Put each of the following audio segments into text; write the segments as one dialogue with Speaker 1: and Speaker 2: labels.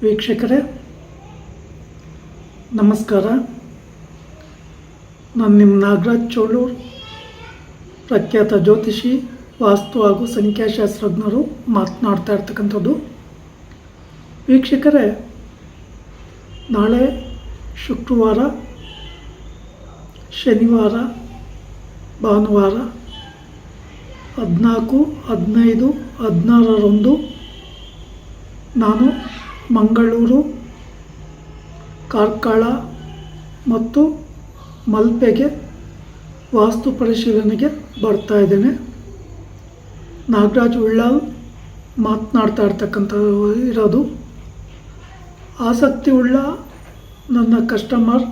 Speaker 1: ವೀಕ್ಷಕರೇ ನಮಸ್ಕಾರ. ನಾನು ನಿಮ್ಮ ನಾಗರಾಜ್ ಚೋಳೂರು, ಪ್ರಖ್ಯಾತ ಜ್ಯೋತಿಷಿ, ವಾಸ್ತು ಹಾಗೂ ಸಂಖ್ಯಾಶಾಸ್ತ್ರಜ್ಞರು ಮಾತನಾಡ್ತಾ ಇರ್ತಕ್ಕಂಥದ್ದು. ವೀಕ್ಷಕರೇ, ನಾಳೆ ಶುಕ್ರವಾರ, ಶನಿವಾರ, ಭಾನುವಾರ 14, 15, 16ರಂದು ನಾನು ಮಂಗಳೂರು, ಕಾರ್ಕಳ ಮತ್ತು ಮಲ್ಪೆಗೆ ವಾಸ್ತು ಪರಿಶೀಲನೆಗೆ ಬರ್ತಾ ಇದ್ದೇನೆ. ನಾಗರಾಜ್ ಉಳ್ಳಾಲ್ ಮಾತನಾಡ್ತಾ ಇರೋದು. ಆಸಕ್ತಿ ಉಳ್ಳ ನನ್ನ ಕಸ್ಟಮರ್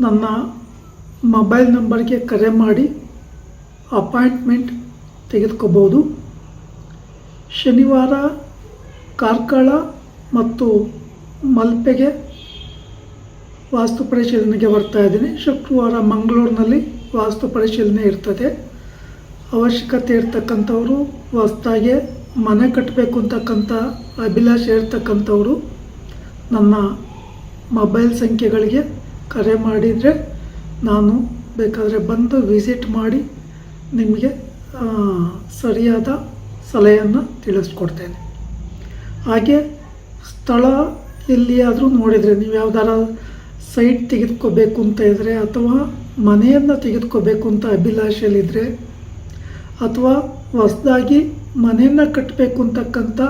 Speaker 1: ನನ್ನ ಮೊಬೈಲ್ ನಂಬರ್ಗೆ ಕರೆ ಮಾಡಿ ಅಪಾಯಿಂಟ್ಮೆಂಟ್ ತೆಗೆದುಕೋಬೋದು. ಶನಿವಾರ ಕಾರ್ಕಳ ಮತ್ತು ಮಲ್ಪೆಗೆ ವಾಸ್ತು ಪರಿಶೀಲನೆಗೆ ಬರ್ತಾ ಇದ್ದೀನಿ. ಶುಕ್ರವಾರ ಮಂಗಳೂರಿನಲ್ಲಿ ವಾಸ್ತು ಪರಿಶೀಲನೆ ಇರ್ತದೆ. ಅವಶ್ಯಕತೆ ಇರ್ತಕ್ಕಂಥವರು, ಹೊಸದಾಗಿ ಮನೆ ಕಟ್ಟಬೇಕು ಅಂತಕ್ಕಂಥ ಅಭಿಲಾಷೆ ಇರ್ತಕ್ಕಂಥವರು ನನ್ನ ಮೊಬೈಲ್ ಸಂಖ್ಯೆಗಳಿಗೆ ಕರೆ ಮಾಡಿದರೆ ನಾನು ಬೇಕಾದರೆ ಬಂದು ವಿಸಿಟ್ ಮಾಡಿ ನಿಮಗೆ ಸರಿಯಾದ ಸಲಹೆಯನ್ನು ತಿಳಿಸ್ಕೊಡ್ತೇನೆ. ಹಾಗೆ ಸ್ಥಳ ಎಲ್ಲಿಯಾದರೂ ನೋಡಿದರೆ, ನೀವು ಯಾವ್ದಾರ ಸೈಟ್ ತೆಗೆದುಕೋಬೇಕು ಅಂತ ಇದ್ದರೆ, ಅಥವಾ ಮನೆಯನ್ನು ತೆಗೆದುಕೋಬೇಕು ಅಂತ ಅಭಿಲಾಷೆಯಲ್ಲಿದ್ದರೆ, ಅಥವಾ ಹೊಸದಾಗಿ ಮನೆಯನ್ನು ಕಟ್ಟಬೇಕು ಅಂತಕ್ಕಂಥ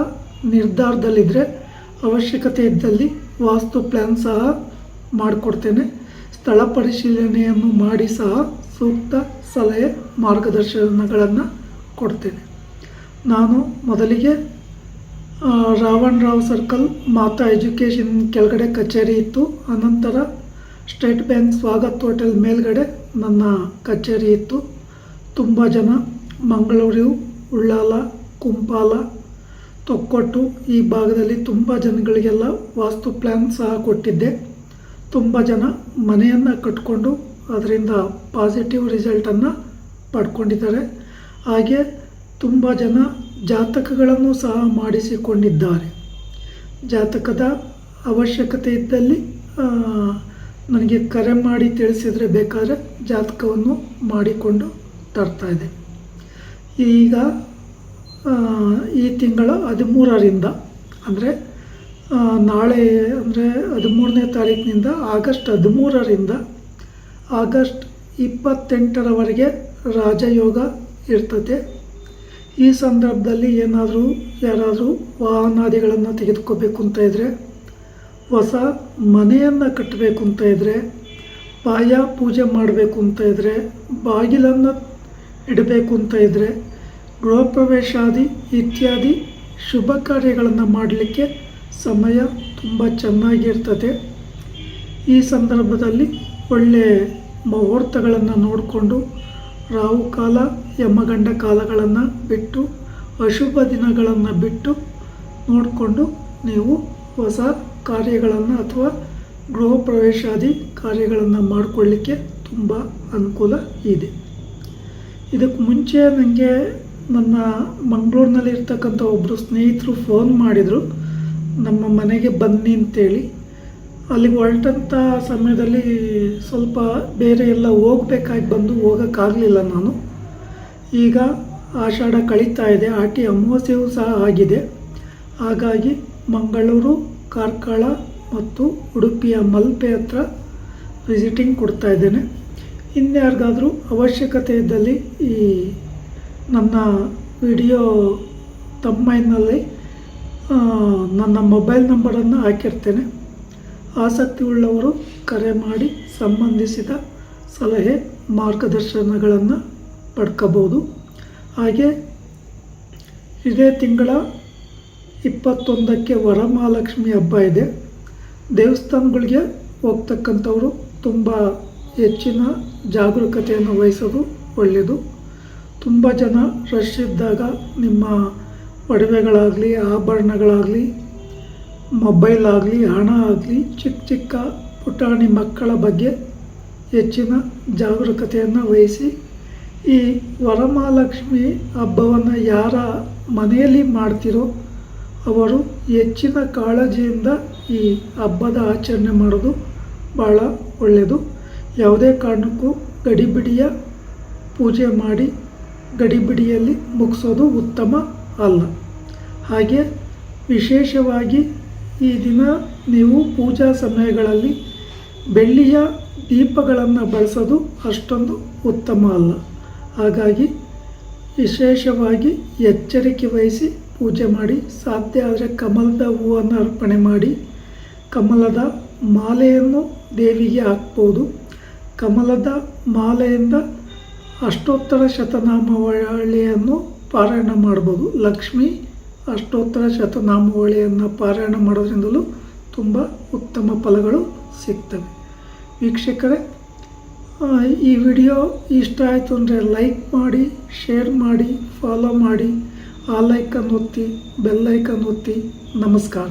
Speaker 1: ನಿರ್ಧಾರದಲ್ಲಿದ್ದರೆ, ಅವಶ್ಯಕತೆ ಇದ್ದಲ್ಲಿ ವಾಸ್ತು ಪ್ಲ್ಯಾನ್ ಸಹ ಮಾಡಿಕೊಡ್ತೇನೆ. ಸ್ಥಳ ಪರಿಶೀಲನೆಯನ್ನು ಮಾಡಿ ಸಹ ಸೂಕ್ತ ಸಲಹೆ ಮಾರ್ಗದರ್ಶನಗಳನ್ನು ಕೊಡ್ತೇನೆ. ನಾನು ಮೊದಲಿಗೆ ರಾವಣರಾವ್ ಸರ್ಕಲ್, ಮಾತಾ ಎಜುಕೇಷನ್ ಕೆಳಗಡೆ ಕಚೇರಿ ಇತ್ತು. ಅನಂತರ ಸ್ಟೇಟ್ ಬ್ಯಾಂಕ್ ಸ್ವಾಗತ್ ಹೋಟೆಲ್ ಮೇಲ್ಗಡೆ ನನ್ನ ಕಚೇರಿ ಇತ್ತು. ತುಂಬ ಜನ ಮಂಗಳೂರು, ಉಳ್ಳಾಲ, ಕುಂಪಾಲ, ತೊಕ್ಕೊಟ್ಟು ಈ ಭಾಗದಲ್ಲಿ ತುಂಬ ಜನಗಳಿಗೆಲ್ಲ ವಾಸ್ತು ಪ್ಲ್ಯಾನ್ ಸಹ ಕೊಟ್ಟಿದ್ದೆ. ತುಂಬ ಜನ ಮನೆಯನ್ನು ಕಟ್ಕೊಂಡು ಅದರಿಂದ ಪಾಸಿಟಿವ್ ರಿಸಲ್ಟನ್ನು ಪಡ್ಕೊಂಡಿದ್ದಾರೆ. ಹಾಗೆ ತುಂಬ ಜನ ಜಾತಕಗಳನ್ನು ಸಹ ಮಾಡಿಸಿಕೊಂಡಿದ್ದಾರೆ. ಜಾತಕದ ಅವಶ್ಯಕತೆ ಇದ್ದಲ್ಲಿ ನನಗೆ ಕರೆ ಮಾಡಿ ತಿಳಿಸಿದರೆ ಬೇಕಾದರೆ ಜಾತಕವನ್ನು ಮಾಡಿಕೊಂಡು ತರ್ತಾಯಿದೆ. ಈಗ ಈ ತಿಂಗಳ 13ರಿಂದ ಅಂದರೆ ನಾಳೆ ಅಂದರೆ 13ನೇ ತಾರೀಕಿನಿಂದ ಆಗಸ್ಟ್ 13ರಿಂದ ಆಗಸ್ಟ್ 28ರವರೆಗೆ ರಾಜಯೋಗ ಇರ್ತದೆ. ಈ ಸಂದರ್ಭದಲ್ಲಿ ಯಾರಾದರೂ ವಾಹನಾದಿಗಳನ್ನು ತೆಗೆದುಕೋಬೇಕು ಅಂತ ಇದ್ದರೆ, ಹೊಸ ಮನೆಯನ್ನು ಕಟ್ಟಬೇಕು ಅಂತ ಇದ್ದರೆ, ಪಾಯ ಪೂಜೆ ಮಾಡಬೇಕು ಅಂತ ಇದ್ದರೆ, ಬಾಗಿಲನ್ನು ಇಡಬೇಕು ಅಂತ ಇದ್ದರೆ, ಗೃಹ ಪ್ರವೇಶಾದಿ ಇತ್ಯಾದಿ ಶುಭ ಕಾರ್ಯಗಳನ್ನು ಮಾಡಲಿಕ್ಕೆ ಸಮಯ ತುಂಬ ಚೆನ್ನಾಗಿರ್ತದೆ. ಈ ಸಂದರ್ಭದಲ್ಲಿ ಒಳ್ಳೆಯ ಮುಹೂರ್ತಗಳನ್ನು ನೋಡಿಕೊಂಡು, ರಾಹುಕಾಲ, ಯಮಗಂಡ ಕಾಲಗಳನ್ನು ಬಿಟ್ಟು, ಅಶುಭ ದಿನಗಳನ್ನು ಬಿಟ್ಟು ನೋಡಿಕೊಂಡು ನೀವು ಹೊಸ ಕಾರ್ಯಗಳನ್ನು ಅಥವಾ ಗೃಹ ಪ್ರವೇಶಾದಿ ಕಾರ್ಯಗಳನ್ನು ಮಾಡಿಕೊಳ್ಳಿಕ್ಕೆ ತುಂಬ ಅನುಕೂಲ ಇದೆ. ಇದಕ್ಕೆ ಮುಂಚೆ ನನಗೆ ನನ್ನ ಮಂಗಳೂರಿನಲ್ಲಿ ಇರ್ತಕ್ಕಂಥ ಒಬ್ಬರು ಸ್ನೇಹಿತರು ಫೋನ್ ಮಾಡಿದರು, ನಮ್ಮ ಮನೆಗೆ ಬನ್ನಿ ಅಂತೇಳಿ. ಅಲ್ಲಿಗೆ ಹೊರಟಂಥ ಸಮಯದಲ್ಲಿ ಸ್ವಲ್ಪ ಬೇರೆ ಎಲ್ಲ ಹೋಗ್ಬೇಕಾಗಿ ಬಂದು ಹೋಗೋಕ್ಕಾಗಲಿಲ್ಲ ನಾನು. ಈಗ ಆಷಾಢ ಕಳೀತಾ ಇದೆ, ಆಟಿ ಅಮಾವಾಸ್ಯೆಯೂ ಸಹ ಆಗಿದೆ. ಹಾಗಾಗಿ ಮಂಗಳೂರು, ಕಾರ್ಕಳ ಮತ್ತು ಉಡುಪಿಯ ಮಲ್ಪೆ ಹತ್ರ ವಿಸಿಟಿಂಗ್ ಕೊಡ್ತಾ ಇದ್ದೇನೆ. ಇನ್ಯಾರಿಗಾದರೂ ಅವಶ್ಯಕತೆ ಇದ್ದಲ್ಲಿ ಈ ನನ್ನ ವಿಡಿಯೋ ತಮ್ಮನಲ್ಲಿ ನನ್ನ ಮೊಬೈಲ್ ನಂಬರನ್ನು ಹಾಕಿರ್ತೇನೆ. ಆಸಕ್ತಿ ಉಳ್ಳವರು ಕರೆ ಮಾಡಿ ಸಂಬಂಧಿಸಿದ ಸಲಹೆ ಮಾರ್ಗದರ್ಶನಗಳನ್ನು ಪಡ್ಕೋಬೋದು. ಹಾಗೆ ಇದೇ ತಿಂಗಳ 21ಕ್ಕೆ ವರಮಹಾಲಕ್ಷ್ಮಿ ಹಬ್ಬ ಇದೆ. ದೇವಸ್ಥಾನಗಳಿಗೆ ಹೋಗ್ತಕ್ಕಂಥವರು ತುಂಬ ಹೆಚ್ಚಿನ ಜಾಗರೂಕತೆಯನ್ನು ವಹಿಸೋದು ಒಳ್ಳೆಯದು. ತುಂಬ ಜನ ರಶ್ ಇದ್ದಾಗ ನಿಮ್ಮ ಒಡವೆಗಳಾಗಲಿ, ಆಭರಣಗಳಾಗಲಿ, ಮೊಬೈಲ್ ಆಗಲಿ, ಹಣ ಆಗಲಿ, ಚಿಕ್ಕ ಚಿಕ್ಕ ಪುಟಾಣಿ ಮಕ್ಕಳ ಬಗ್ಗೆ ಹೆಚ್ಚಿನ ಜಾಗರೂಕತೆಯನ್ನು ವಹಿಸಿ ಈ ವರಮಹಾಲಕ್ಷ್ಮಿ ಹಬ್ಬವನ್ನು ಯಾರ ಮನೆಯಲ್ಲಿ ಮಾಡ್ತಿರೋ ಅವರು ಹೆಚ್ಚಿನ ಕಾಳಜಿಯಿಂದ ಈ ಹಬ್ಬದ ಆಚರಣೆ ಮಾಡೋದು ಭಾಳ ಒಳ್ಳೆಯದು. ಯಾವುದೇ ಕಾರಣಕ್ಕೂ ಗಡಿಬಿಡಿಯ ಪೂಜೆ ಮಾಡಿ ಗಡಿಬಿಡಿಯಲ್ಲಿ ಮುಗಿಸೋದು ಉತ್ತಮ ಅಲ್ಲ. ಹಾಗೆ ವಿಶೇಷವಾಗಿ ಈ ದಿನ ನೀವು ಪೂಜಾ ಸಮಯಗಳಲ್ಲಿ ಬೆಳ್ಳಿಯ ದೀಪಗಳನ್ನು ಬಳಸೋದು ಅಷ್ಟೊಂದು ಉತ್ತಮ ಅಲ್ಲ. ಹಾಗಾಗಿ ವಿಶೇಷವಾಗಿ ಎಚ್ಚರಿಕೆ ವಹಿಸಿ ಪೂಜೆ ಮಾಡಿ. ಸಾಧ್ಯ ಆದರೆ ಕಮಲದ ಹೂವನ್ನು ಅರ್ಪಣೆ ಮಾಡಿ ಕಮಲದ ಮಾಲೆಯನ್ನು ದೇವಿಗೆ ಹಾಕ್ಬೋದು. ಕಮಲದ ಮಾಲೆಯಿಂದ ಅಷ್ಟೋತ್ತರ ಶತನಾಮಾವಳಿಯನ್ನು ಪಾರಾಯಣ ಮಾಡ್ಬೋದು. ಲಕ್ಷ್ಮೀ ಅಷ್ಟೋತ್ತರ ಶತನಾಮಾವಳಿಯನ್ನು ಪಾರಾಯಣ ಮಾಡೋದ್ರಿಂದಲೂ ತುಂಬ ಉತ್ತಮ ಫಲಗಳು ಸಿಗ್ತವೆ. ವೀಕ್ಷಕರೇ, ಈ ವಿಡಿಯೋ ಇಷ್ಟ ಆಯಿತು ಅಂದರೆ ಲೈಕ್ ಮಾಡಿ, ಶೇರ್ ಮಾಡಿ, ಫಾಲೋ ಮಾಡಿ, ಆಲ್ ಐಕನ್ ಒತ್ತಿ, ಬೆಲ್ ಐಕನ್ ಒತ್ತಿ. ನಮಸ್ಕಾರ.